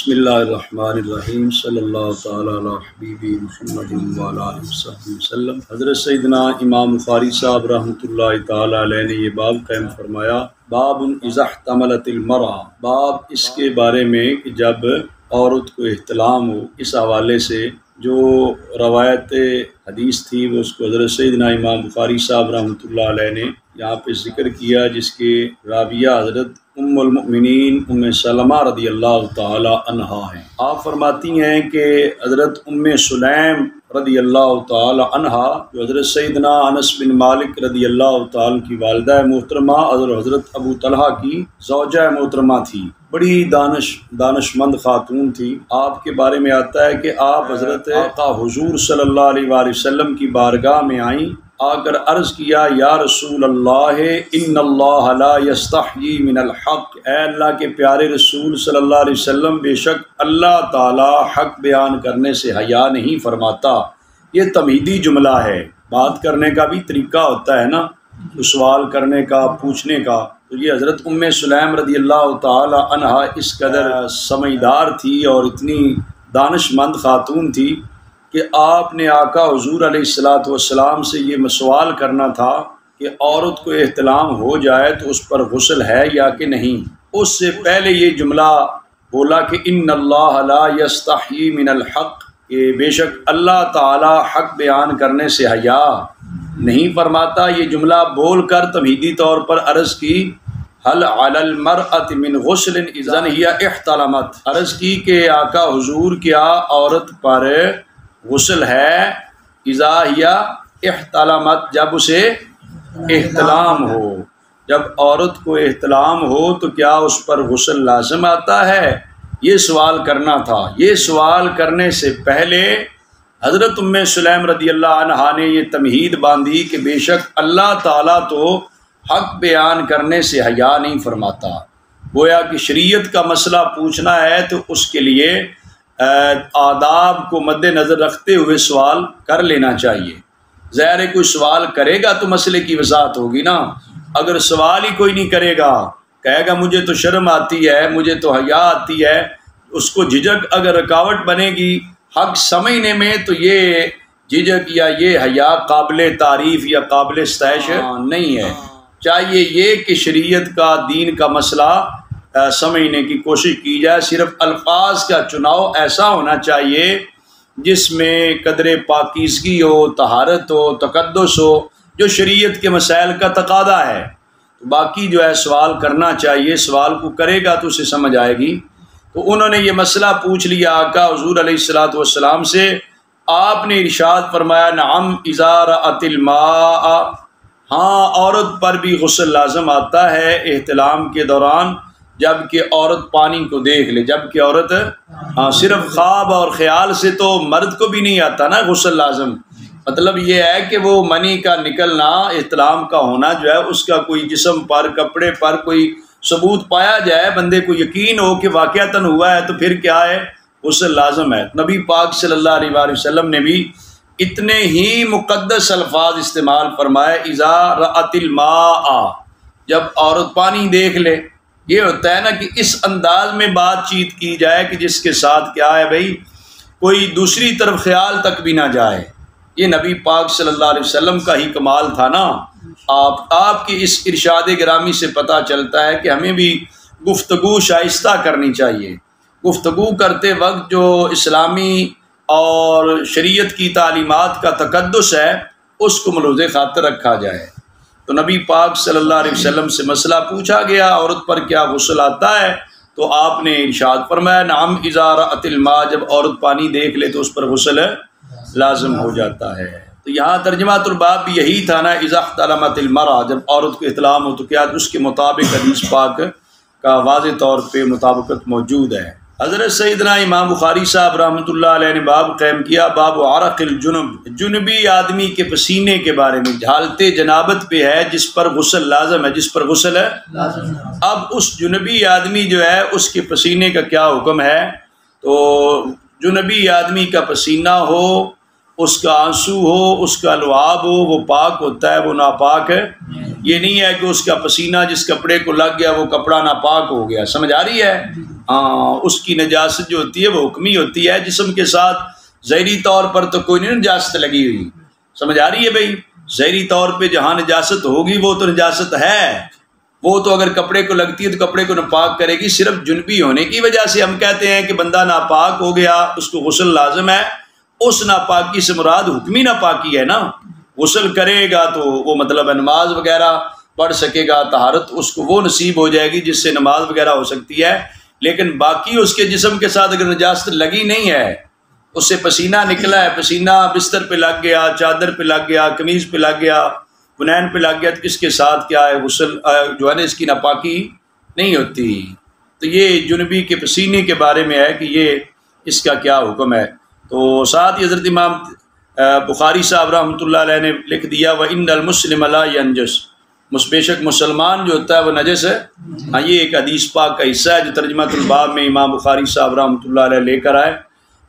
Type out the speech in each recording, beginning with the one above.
بسم اللہ الرحمن الرحیم صلی اللہ تعالی علی حبیبی محمد وعلی آلہ وصحبہ وسلم۔ حضرت سیدنا امام بخاری صاحب رحمۃ اللہ تعالی علیہ نے یہ باب قائم فرمایا، باب اذا احتملت المرأة، باب اس کے بارے میں کہ جب عورت کو احتلام ہو۔ اس حوالے سے جو روایت حدیث تھی وہ اس کو حضرت سیدنا امام بخاری صاحب رحمۃ اللہ علیہ نے یہاں پہ ذکر کیا، جس کے راویہ حضرت ام المؤمنین ام سلمہ رضی اللہ تعالی عنہا ہیں۔ آپ فرماتی ہیں کہ حضرت ام سلیم رضی اللہ تعالی عنہا جو حضرت سیدنا انس بن مالک رضی اللہ تعالی کی والدہ محترمہ اور حضرت ابو طلحہ کی زوجہ محترمہ تھی، بڑی دانش مند خاتون تھی۔ آپ کے بارے میں آتا ہے کہ آپ حضرت آقا حضور صلی اللہ علیہ وآلہ وسلم کی بارگاہ میں آئیں، آ کر عرض کیا، یا رسول اللہ ان اللہ لا یستحیی من الحق، اے اللہ کے پیارے رسول صلی اللہ علیہ وسلم، بے شک اللہ تعالی حق بیان کرنے سے حیا نہیں فرماتا۔ یہ تمہیدی جملہ ہے، بات کرنے کا بھی طریقہ ہوتا ہے نا، سوال کرنے کا، پوچھنے کا۔ تو یہ حضرت ام سلیم رضی اللہ تعالی عنہا اس قدر سمجھدار تھی اور اتنی دانش مند خاتون تھی کہ آپ نے آقا حضور علیہ الصلوۃ والسلام سے یہ سوال کرنا تھا کہ عورت کو احتلام ہو جائے تو اس پر غسل ہے یا کہ نہیں۔ اس سے پہلے یہ جملہ بولا کہ ان اللہ لا یستحیی من الحق، کہ بے شک اللہ تعالی حق بیان کرنے سے حیا نہیں فرماتا۔ یہ جملہ بول کر تمہیدی طور پر عرض کی، حل علی المرأة من غسل اذا ہی احتلمت، عرض کی کہ آقا حضور کیا عورت پر غسل ہے اذا ہی احتلمت، جب اسے احتلام ہو۔ جب عورت کو احتلام ہو تو کیا اس پر غسل لازم آتا ہے؟ یہ سوال کرنا تھا۔ یہ سوال کرنے سے پہلے حضرت ام سلیم رضی اللہ عنہا نے یہ تمہید باندھی کہ بے شک اللہ تعالیٰ تو حق بیان کرنے سے حیا نہیں فرماتا۔ گویا کہ شریعت کا مسئلہ پوچھنا ہے تو اس کے لیے آداب کو مد نظر رکھتے ہوئے سوال کر لینا چاہیے۔ ظاہر ہے کوئی سوال کرے گا تو مسئلے کی وضاحت ہوگی نا۔ اگر سوال ہی کوئی نہیں کرے گا، کہے گا مجھے تو شرم آتی ہے، مجھے تو حیا آتی ہے، اس کو جھجک اگر رکاوٹ بنے گی حق سمجھنے میں، تو یہ جھجک یا یہ حیا قابل تعریف یا قابل ستائش نہیں ہے۔ چاہیے یہ کہ شریعت کا، دین کا مسئلہ سمجھنے کی کوشش کی جائے۔ صرف الفاظ کا چناؤ ایسا ہونا چاہیے جس میں قدر پاکیزگی ہو، طہارت ہو، تقدس ہو، جو شریعت کے مسائل کا تقاضا ہے۔ تو باقی جو ہے سوال کرنا چاہیے، سوال کو کرے گا تو اسے سمجھ آئے گی۔ تو انہوں نے یہ مسئلہ پوچھ لیا آقا حضور علیہ الصلوۃ والسلام سے۔ آپ نے ارشاد فرمایا، نعم اذا رأت الماء، ہاں عورت پر بھی غسل لازم آتا ہے احتلام کے دوران، جب کہ عورت پانی کو دیکھ لے۔ جب کہ عورت صرف خواب اور خیال سے تو مرد کو بھی نہیں آتا نا غسل لازم۔ مطلب یہ ہے کہ وہ منی کا نکلنا، احتلام کا ہونا جو ہے، اس کا کوئی جسم پر، کپڑے پر کوئی ثبوت پایا جائے، بندے کو یقین ہو کہ واقعتاً ہوا ہے، تو پھر کیا ہے، غسل لازم ہے۔ نبی پاک صلی اللہ علیہ وآلہ وسلم نے بھی اتنے ہی مقدس الفاظ استعمال فرمائے، اذا رأت الماء، جب عورت پانی دیکھ لے۔ یہ ہوتا ہے نا کہ اس انداز میں بات چیت کی جائے کہ جس کے ساتھ کیا ہے بھائی، کوئی دوسری طرف خیال تک بھی نہ جائے۔ یہ نبی پاک صلی اللہ علیہ وسلم کا ہی کمال تھا نا۔ آپ کی اس ارشاد گرامی سے پتہ چلتا ہے کہ ہمیں بھی گفتگو شائستہ کرنی چاہیے۔ گفتگو کرتے وقت جو اسلامی اور شریعت کی تعلیمات کا تقدس ہے اس کو ملحوظ خاطر رکھا جائے۔ تو نبی پاک صلی اللہ علیہ وسلم سے مسئلہ پوچھا گیا، عورت پر کیا غسل آتا ہے؟ تو آپ نے ارشاد فرمایا، نعم اذا رأت الماء، جب عورت پانی دیکھ لے تو اس پر غسل لازم ہو جاتا ہے۔ تو یہاں ترجمہ الباب بھی یہی تھا نا، اذا احتلمت المرأة، جب عورت کو احتلام ہو تو کیا، اس کے مطابق حدیث پاک کا واضح طور پہ مطابقت موجود ہے۔ حضرت سیدنا امام بخاری صاحب رحمۃ اللہ علیہ نے باب قائم کیا، باب عرق الجنب، جنبی آدمی کے پسینے کے بارے میں۔ حالت جنابت پہ ہے جس پر غسل لازم ہے، جس پر غسل ہے لازم۔ اب اس جنبی آدمی جو ہے اس کے پسینے کا کیا حکم ہے؟ تو جنبی آدمی کا پسینہ ہو، اس کا آنسو ہو، اس کا لعاب ہو، وہ پاک ہوتا ہے، وہ ناپاک یہ نہیں ہے کہ اس کا پسینہ جس کپڑے کو لگ گیا وہ کپڑا ناپاک ہو گیا، سمجھ آ رہی ہے؟ ہاں، اس کی نجاست جو ہوتی ہے وہ حکمی ہوتی ہے، جسم کے ساتھ ظاہری طور پر تو کوئی نہیں نجاست لگی ہوئی، سمجھ آ رہی ہے بھائی؟ ظاہری طور پہ جہاں نجاست ہوگی وہ تو نجاست ہے، وہ تو اگر کپڑے کو لگتی ہے تو کپڑے کو ناپاک کرے گی، صرف جنبی ہونے کی وجہ سے ہم کہتے ہیں کہ بندہ ناپاک ہو گیا، اس کو غسل لازم ہے، اس ناپاکی سے مراد حکمی ناپاکی ہے نا، غسل کرے گا تو وہ مطلب نماز وغیرہ پڑھ سکے گا، طہارت اس کو وہ نصیب ہو جائے گی جس سے نماز وغیرہ ہو سکتی ہے، لیکن باقی اس کے جسم کے ساتھ اگر نجاست لگی نہیں ہے، اس سے پسینہ نکلا ہے، پسینہ بستر پہ لگ گیا، چادر پہ لگ گیا، قمیض پہ لگ گیا، بنین پہ لگ گیا، تو اس کے ساتھ کیا ہے؟ غسل جو ہے نا اس کی ناپاکی نہیں ہوتی۔ تو یہ جنبی کے پسینے کے بارے میں ہے کہ یہ اس کا کیا حکم ہے۔ تو ساتھ ہی حضرت امام بخاری صاحب رحمۃ اللہ علیہ نے لکھ دیا وَإِنَّ الْمُسْلِمَ لَا يَنْجُسُ، بے شک مسلمان جو ہوتا ہے وہ نجس ہے۔ ہاں، یہ ایک حدیث پاک کا حصہ ہے جو ترجمہ الباب میں امام بخاری صاحب رحمۃ اللہ علیہ لے کر آئے۔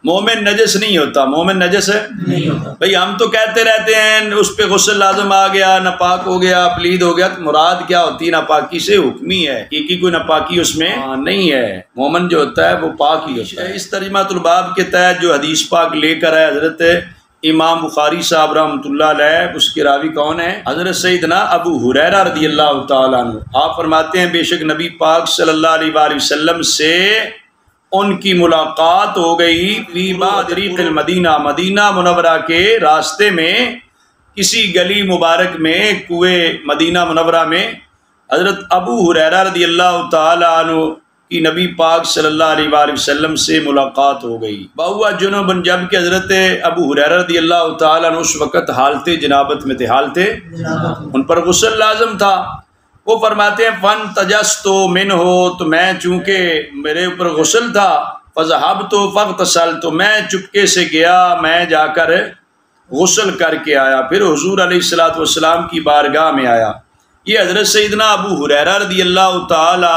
مومن نجس نہیں ہوتا، مومن نجس ہے نہیں ہوتا۔ بھئی ہم تو کہتے رہتے ہیں اس پہ غسل لازم آ گیا، ناپاک ہو گیا، پلید ہو گیا، تو مراد کیا ہوتی ہے؟ ناپاکی سے حکمی ہے، حقیقی کوئی ناپاکی اس میں نہیں ہے، مومن جو ہوتا ہے وہ پاک ہی ہوتا ہے۔ اس ترجمہ الباب کے تحت جو حدیث پاک لے کر آئے حضرت امام بخاری صاحب رحمۃ اللہ علیہ، اس کے راوی کون ہیں؟ حضرت سیدنا ابو ہریرہ رضی اللہ تعالیٰ عنہ۔ آپ فرماتے ہیں بے شک نبی پاک صلی اللہ علیہ وآلہ وسلم سے ان کی ملاقات ہو گئی فی طریق المدینہ، مدینہ منورہ کے راستے میں، کسی گلی مبارک میں، کوئے مدینہ منورہ میں حضرت ابو ہریرہ رضی اللہ تعالیٰ عنہ کی نبی پاک صلی اللہ علیہ وآلہ وسلم سے ملاقات ہو گئی۔ بہوا جنوبن، جب کہ حضرت ابو ہریرہ رضی اللہ تعالیٰ عنہ اس وقت حالت جنابت میں تھے، حالت ان پر غسل لازم تھا۔ وہ فرماتے ہیں فن تجستو من ہو، تو میں چونکہ میرے اوپر غسل تھا، فذهبت فاغتسلت، میں چپکے سے گیا، میں جا کر غسل کر کے آیا، پھر حضور علیہ الصلوۃ والسلام کی بارگاہ میں آیا۔ یہ حضرت سیدنا ابو ہریرہ رضی اللہ تعالی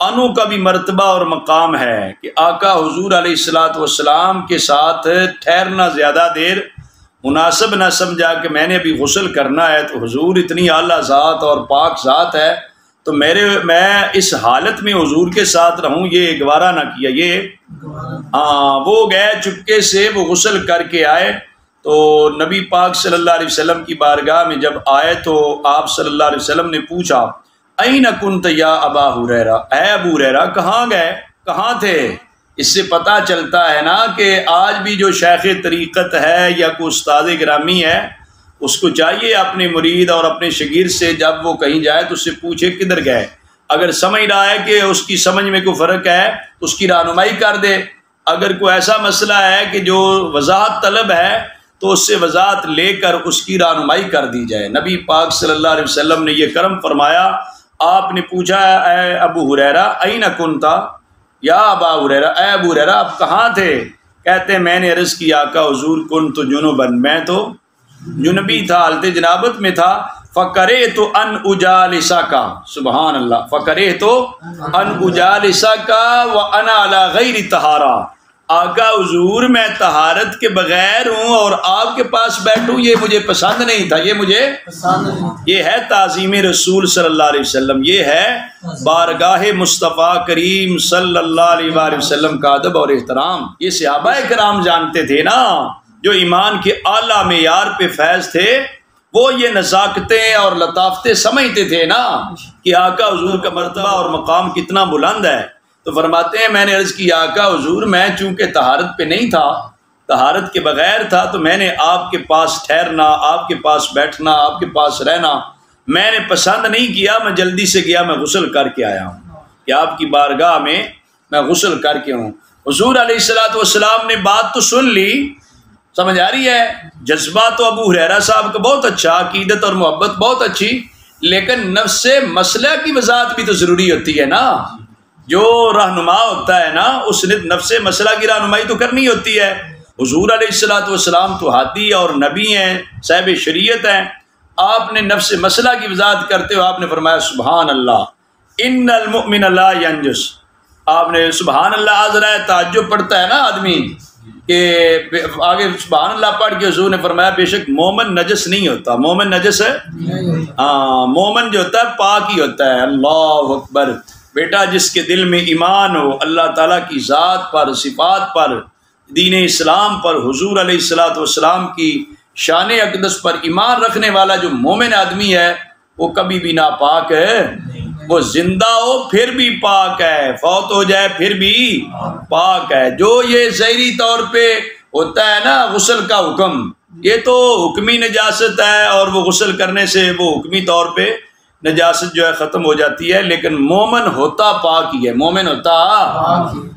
عنہ کا بھی مرتبہ اور مقام ہے کہ آقا حضور علیہ الصلوۃ والسلام کے ساتھ ٹھہرنا زیادہ دیر مناسب نہ سمجھا کہ میں نے ابھی غسل کرنا ہے، تو حضور اتنی اعلیٰ ذات اور پاک ذات ہے تو میں اس حالت میں حضور کے ساتھ رہوں، یہ گوارا نہ کیا۔ یہ وہ گئے چپکے سے، وہ غسل کر کے آئے، تو نبی پاک صلی اللہ علیہ وسلم کی بارگاہ میں جب آئے تو آپ صلی اللہ علیہ وسلم نے پوچھا این کنت یا ابا ہریرہ، اے ابو ہریرہ کہاں گئے، کہاں تھے؟ اس سے پتہ چلتا ہے نا کہ آج بھی جو شیخ طریقت ہے یا کوئی استاد گرامی ہے، اس کو چاہیے اپنے مرید اور اپنے شاگرد سے جب وہ کہیں جائے تو اس سے پوچھے کدھر گئے، اگر سمجھ رہا ہے کہ اس کی سمجھ میں کوئی فرق ہے تو اس کی رہنمائی کر دے، اگر کوئی ایسا مسئلہ ہے کہ جو وضاحت طلب ہے تو اس سے وضاحت لے کر اس کی رہنمائی کر دی جائے۔ نبی پاک صلی اللہ علیہ وسلم نے یہ کرم فرمایا۔ آپ نے پوچھا اے ابو ہریرہ این کنت یا ابا ہریرہ، اے ابو ہریرہ آپ کہاں تھے؟ کہتے ہیں میں نے عرض کیا آقا حضور کنت جنبن، میں تو جنبی تھا، حالت جنابت میں تھا، فکرہت ان اجالسک، سبحان اللہ، فکرہت ان اجالسک وانا علی غیر طہارہ، آقا حضور میں طہارت کے بغیر ہوں اور آپ کے پاس بیٹھوں، یہ مجھے پسند نہیں تھا، یہ مجھے پسند نہیں۔ یہ ہے تعظیم رسول صلی اللہ علیہ وسلم، یہ ہے بارگاہ مصطفیٰ کریم صلی اللہ علیہ وآلہ وسلم کا ادب اور احترام۔ یہ صحابہ کرام جانتے تھے نا، جو ایمان کے اعلیٰ معیار پہ فیض تھے، وہ یہ نزاکتیں اور لطافتیں سمجھتے تھے نا کہ آقا حضور کا مرتبہ اور مقام کتنا بلند ہے۔ تو فرماتے ہیں میں نے عرض کی آقا حضور میں چونکہ طہارت پہ نہیں تھا، طہارت کے بغیر تھا، تو میں نے آپ کے پاس ٹھہرنا، آپ کے پاس بیٹھنا، آپ کے پاس رہنا میں نے پسند نہیں کیا، میں جلدی سے گیا، میں غسل کر کے آیا ہوں کہ آپ کی بارگاہ میں غسل کر کے ہوں۔ حضور علیہ الصلوۃ والسلام نے بات تو سن لی، سمجھ آ رہی ہے، جذبہ تو ابو ہریرہ صاحب کا بہت اچھا، عقیدت اور محبت بہت اچھی، لیکن نفس مسئلہ کی وضاحت بھی تو ضروری ہوتی ہے نا۔ جو رہنما ہوتا ہے نا اس نے نفس مسئلہ کی رہنمائی تو کرنی ہوتی ہے۔ حضور علیہ الصلوۃ والسلام تو ہادی اور نبی ہیں، صاحب شریعت ہیں، آپ نے نفس مسئلہ کی وضاحت کرتے ہوئے آپ نے فرمایا سبحان اللہ ان المؤمن لا ینجس، آپ نے سبحان اللہ، ذرا تعجب پڑتا ہے نا آدمی کہ آگے سبحان اللہ پڑھ کے حضور نے فرمایا بے شک مومن نجس نہیں ہوتا. مومن نجس ہے؟ ہاں، مومن جو ہوتا ہے پاک ہی ہوتا ہے. اللہ اکبر. بیٹا جس کے دل میں ایمان ہو اللہ تعالیٰ کی ذات پر، صفات پر، دین اسلام پر، حضور علیہ السلام کی شان اقدس پر ایمان رکھنے والا جو مومن آدمی ہے وہ کبھی بھی ناپاک ہے. وہ زندہ ہو پھر بھی پاک ہے، فوت ہو جائے پھر بھی پاک ہے. جو یہ ظاہری طور پہ ہوتا ہے نا غسل کا حکم، یہ تو حکمی نجاست ہے، اور وہ غسل کرنے سے وہ حکمی طور پہ نجاست جو ہے ختم ہو جاتی ہے. لیکن مومن ہوتا پاک ہی ہے، مومن ہوتا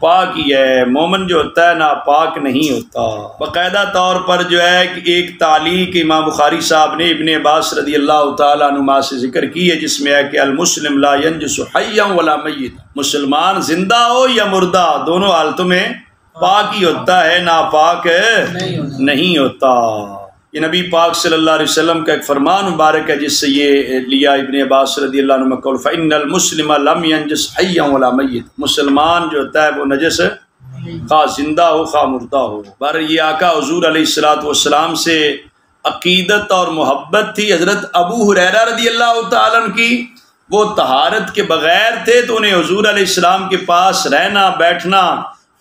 پاک ہی ہے. مومن جو ہوتا ہے ناپاک نہیں ہوتا. باقاعدہ طور پر جو ہے ایک تعلیق امام بخاری صاحب نے ابن عباس رضی اللہ تعالیٰ عنہما سے ذکر کی ہے، جس میں ہے کہ المسلم لا ینجس حیا ولا میت. مسلمان زندہ ہو یا مردہ دونوں حالتوں میں پاک ہی ہوتا ہے، ناپاک نہیں ہوتا. یہ نبی پاک صلی اللہ علیہ وسلم کا ایک فرمان مبارک ہے جس سے یہ لیا ابن عباس رضی اللہ عنہ قول فإن المسلم لم ينجس حیا ولا میت. مسلمان جو ہوتا ہے وہ نجس خواہ زندہ ہو خواہ مردہ ہو. پر یہ آقا حضور علیہ السلام سے عقیدت اور محبت تھی. حضرت ابو ہریرہ رضی اللہ تعالیٰ عنہ کی وہ طہارت کے بغیر تھے تو انہیں حضور علیہ السلام کے پاس رہنا بیٹھنا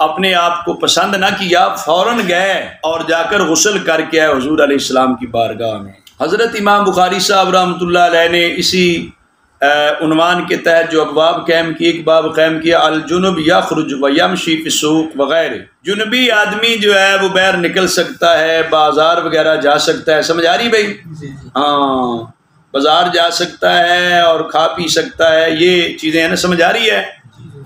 اپنے آپ کو پسند نہ کیا، فوراً گئے اور جا کر غسل کر کے آئے حضور علیہ السلام کی بارگاہ میں. حضرت امام بخاری صاحب رحمۃ اللہ علیہ نے اسی عنوان کے تحت جو ابواب قائم کی، ایک باب قائم کیا الجنب یخرج ویمشی فی السوق وغیرہ. جنبی آدمی جو ہے وہ باہر نکل سکتا ہے، بازار وغیرہ جا سکتا ہے. سمجھ آ رہی بھائی؟ ہاں، بازار جا سکتا ہے اور کھا پی سکتا ہے، یہ چیزیں ہیں نا، سمجھ آ رہی ہے؟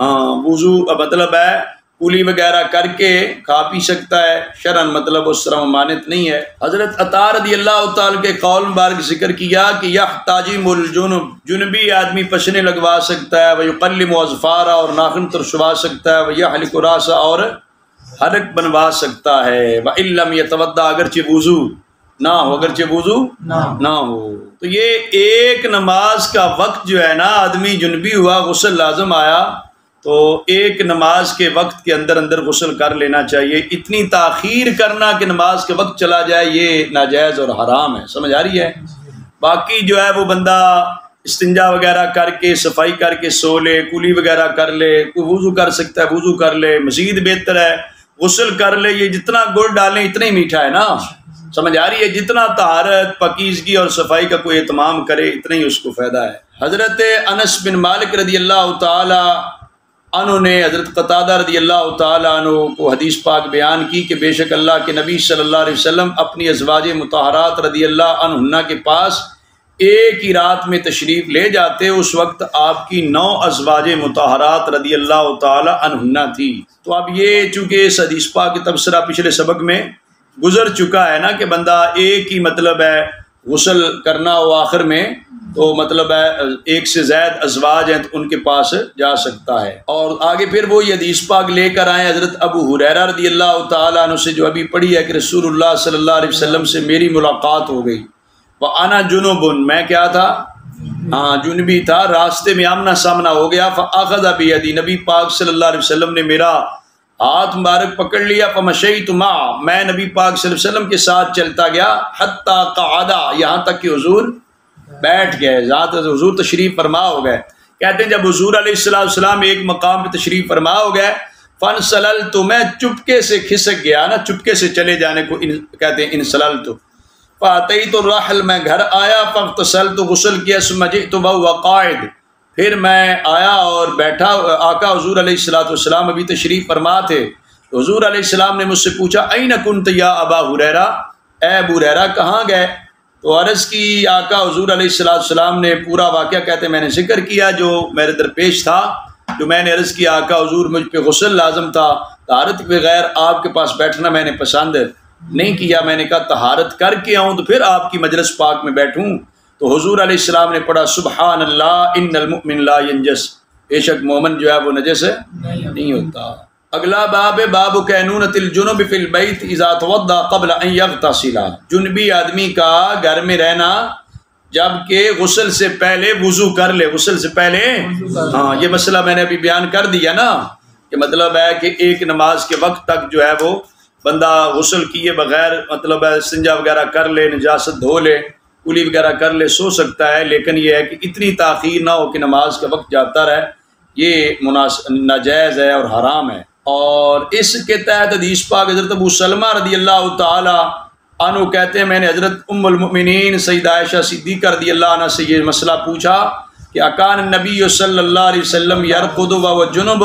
ہاں، وضو مطلب ہے کولی وغیرہ کر کے کھا پی سکتا ہے، شرعن مطلب اس طرح ممانعت نہیں ہے. حضرت عطا رضی اللہ تعالیٰ کے قول مبارک ذکر کیا کہ یحتاجم الجنب، جنبی آدمی پسنے لگوا سکتا ہے، ویقلم اظفارا اور ناخن ترشوا سکتا ہے، ویحلق راسا اور حلق بنوا سکتا ہے، وان لم یتوضا اگرچہ وضو نہ ہو، اگرچہ وضو نہ ہو. تو یہ ایک نماز کا وقت جو ہے نا، آدمی جنبی ہوا غسل لازم آیا تو ایک نماز کے وقت کے اندر غسل کر لینا چاہیے. اتنی تاخیر کرنا کہ نماز کے وقت چلا جائے یہ ناجائز اور حرام ہے. سمجھ آ رہی ہے؟ باقی جو ہے وہ بندہ استنجا وغیرہ کر کے صفائی کر کے سو لے، کلی وغیرہ کر لے، کوئی وضو کر سکتا ہے وضو کر لے، مزید بہتر ہے غسل کر لے. یہ جتنا گڑ ڈالیں اتنا ہی میٹھا ہے نا. سمجھ آ رہی ہے؟ جتنا طہارت پاکیزگی اور صفائی کا کوئی اہتمام کرے اتنا ہی اس کو فائدہ ہے. حضرت انس بن مالک رضی اللہ تعالی عنہ نے حضرت قتادہ رضی اللہ تعالیٰ عنہ کو حدیث پاک بیان کی کہ بے شک اللہ کے نبی صلی اللہ علیہ وسلم اپنی ازواج مطہرات رضی اللہ عنہن کے پاس ایک ہی رات میں تشریف لے جاتے. اس وقت آپ کی 9 ازواج مطہرات رضی اللہ تعالیٰ عنہن تھی. تو اب یہ چونکہ اس حدیث پاک کا تبصرہ پچھلے سبق میں گزر چکا ہے نا کہ بندہ ایک ہی مطلب ہے غسل کرنا ہو آخر میں تو مطلب ہے ایک سے زائد ازواج ہیں تو ان کے پاس جا سکتا ہے. اور آگے پھر وہ یہ حدیث پاک لے کر آئے حضرت ابو ہریرہ رضی اللہ تعالیٰ عنہ سے جو ابھی پڑھی ہے کہ رسول اللہ صلی اللہ علیہ وسلم سے میری ملاقات ہو گئی. وَأَنَا جُنُبٌ، میں کیا تھا؟ ہاں جنبی تھا. راستے میں آمنا سامنا ہو گیا. فَأَخَذَ بِيَدِي، نبی پاک صلی اللہ علیہ وسلم نے میرا ہاتھ مبارک پکڑ لیا. فَمَشَيْتُ مَعَهُ، میں نبی پاک صلی اللہ علیہ وسلم کے ساتھ چلتا گیا. حَتَّى قَعَدَ، یہاں تک کہ حضور بیٹھ گئے. ذات حضور تشریف فرما ہو گئے. کہتے ہیں جب حضور علیہ السلام ایک مقام پہ تشریف فرما ہو گئے، فَانْسَلَلْتُ، میں چپکے سے کھسک گیا نا، چپکے سے چلے جانے کو کہتے ہیں انسللت. فَأَتَيْتُ الرَّحْلَ، میں گھر آیا. فَاغْتَسَلْتُ، غسل کیا. ثُمَّ جِئْتُ وَهُوَ قَاعِدٌ، پھر میں آیا اور بیٹھا. آقا حضور علیہ السلام ابھی تشریف فرما تھے. تو حضور علیہ السلام نے مجھ سے پوچھا أَيْنَ كُنْتَ يَا أَبَا هُرَيْرَةَ، اے ابو ہریرہ کہاں گئے؟ تو عرض کی آقا حضور علیہ السلام نے پورا واقعہ کہتے ہیں میں نے ذکر کیا جو میرے درپیش تھا. جو میں نے عرض کیا آقا حضور مجھ پہ غسل لازم تھا، طہارت کے بغیر آپ کے پاس بیٹھنا میں نے پسند نہیں کیا. میں نے کہا طہارت کر کے آؤں تو پھر آپ کی مجلس پاک میں بیٹھوں. تو حضور علیہ السلام نے پڑھا سبحان اللہ ان المؤمن لا ینجس، بے شک مومن جو ہے وہ نجس نہیں ہوتا. اگلا باب ہے باب کینونۃ الجنب فی البیت اذا توضا قبل ان یغتسل، جنبی آدمی کا گھر میں رہنا جب کہ غسل سے پہلے وضو کر لے. غسل سے پہلے، ہاں یہ مسئلہ میں نے ابھی بیان کر دیا نا کہ مطلب ہے کہ ایک نماز کے وقت تک جو ہے وہ بندہ غسل کیے بغیر مطلب ہے استنجا وغیرہ کر لے، نجاست دھو لے، کلی وغیرہ کر لے، سو سکتا ہے، لیکن یہ ہے کہ اتنی تاخیر نہ ہو کہ نماز کا وقت جاتا رہے، یہ ناجائز ہے اور حرام ہے۔ اور اس کے تحت حدیث پاک حضرت ابو سلمہ رضی اللہ تعالی عنہ کہتے ہیں میں نے حضرت ام المؤمنین سیدہ عائشہ صدیقہ رضی اللہ عنہ سے یہ مسئلہ پوچھا کہ اکان النبی صلی اللہ علیہ وسلم یرقد وهو جنب،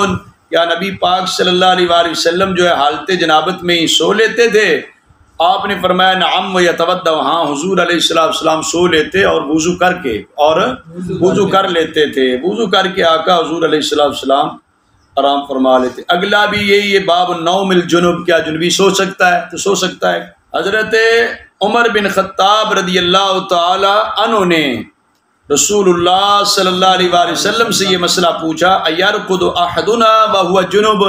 کیا نبی پاک صلی اللہ علیہ وآلہ وسلم جو ہے حالت جنابت میں ہی سو لیتے تھے؟ آپ نے فرمایا نعم ویتودع، ہاں حضور علیہ السلام سو لیتے اور وضو کر کے، اور وضو کر لیتے تھے، وضو کر کے آقا حضور علیہ السلام آرام فرما لیتے۔ اگلا بھی یہی ہے باب النوم الجنب، کیا جنبی سو سکتا ہے؟ تو سو سکتا ہے۔ حضرت عمر بن خطاب رضی اللہ تعالی عنہ نے رسول اللہ صلی اللہ علیہ وآلہ وسلم سے یہ مسئلہ پوچھا ایرقد احدنا وهو جنب،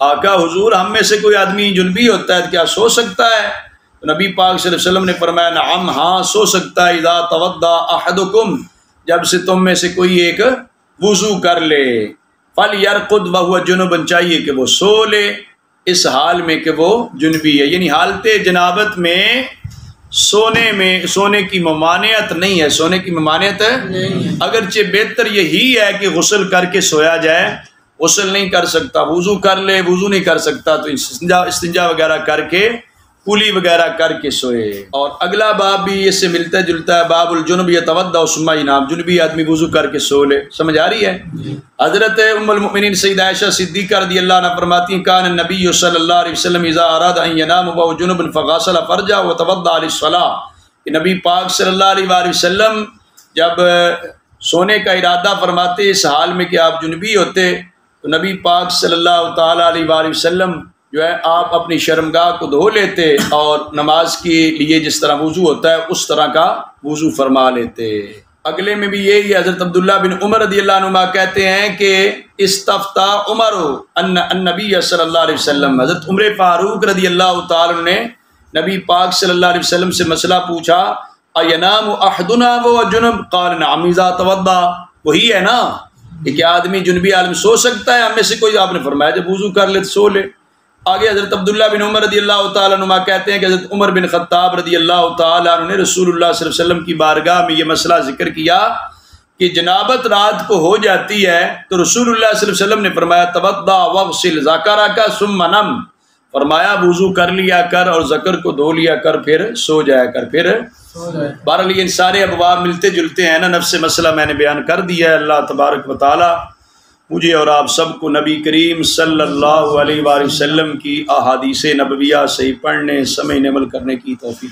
آقا حضور ہم میں سے کوئی آدمی جنبی ہوتا ہے کیا سو سکتا ہے؟ تو نبی پاک صلی اللہ علیہ وسلم نے فرمایا نعم، ہاں سو سکتا ہے، اذا توضا احدکم، جب سے تم میں سے کوئی ایک وضو کر لے، فلیرقد وهو جنب، چاہیے کہ وہ سو لے اس حال میں کہ وہ جنبی ہے، یعنی حالت جنابت میں سونے کی ممانعت نہیں ہے، سونے کی ممانعت ہے، اگرچہ بہتر یہی ہے کہ غسل کر کے سویا جائے، غسل نہیں کر سکتا وضو کر لے، وضو نہیں کر سکتا تو استنجا وغیرہ کر کے کلی وغیرہ کر کے سوئے۔ اور اگلا باب بھی اس سے ملتا جلتا ہے، باب الجنب یتودع ثم ینام، جنبی آدمی وضو کر کے سو لے، سمجھ آ رہی ہے؟ حضرت ام المؤمنین سیدہ عائشہ صدیقہ رضی اللہ عنہ فرماتی ہیں کان النبی صلی اللہ علیہ وسلم اذا اراد ان ینام وهو جنب فغسل فرجه وتوضا للصلاة، کہ نبی پاک صلی اللہ علیہ وآلہ وسلم جب سونے کا ارادہ فرماتے اس حال میں کہ آپ جنبی ہوتے تو نبی پاک صلی اللہ تعالی علیہ وآلہ وسلم جو ہے آپ اپنی شرمگاہ کو دھو لیتے اور نماز کے لیے جس طرح وضو ہوتا ہے اس طرح کا وضو فرما لیتے۔ اگلے میں بھی یہی ہے، حضرت عبداللہ بن عمر رضی اللہ عنہ کہتے ہیں کہ استفتى عمر ان النبی صلی اللہ علیہ وسلم، حضرت عمر فاروق رضی اللہ تعالی نے نبی پاک صلی اللہ علیہ وسلم سے مسئلہ پوچھا اینام احدنا وهو جنب قال نعم اذا توضا، وہی ہے نا کہ کیا آدمی جنبی عالم سو سکتا ہے ہم میں سے کوئی؟ آپ نے فرمایا جب وضو کر لے تو سو لے۔ آگے حضرت عبداللہ بن عمر رضی اللہ تعالیٰ عنہ کہتے ہیں کہ حضرت عمر بن خطاب رضی اللہ تعالیٰ عنہ نے رسول اللہ صلی اللہ علیہ وسلم کی بارگاہ میں یہ مسئلہ ذکر کیا کہ جنابت رات کو ہو جاتی ہے تو رسول اللہ صلی اللہ علیہ وسلم نے فرمایا توضا واغسل ذکرک ثم نم، فرمایا وضو کر لیا کر اور ذکر کو دھو لیا کر پھر سو جایا کر، پھر بہرحال ان سارے ابواب ملتے جلتے ہیں نا، نفس مسئلہ میں نے بیان کر دیا ہے۔ اللہ تبارک و تعالی مجھے اور آپ سب کو نبی کریم صلی اللہ علیہ وآلہ وسلم کی احادیث نبویہ صحیح پڑھنے سمجھنے عمل کرنے کی توفیق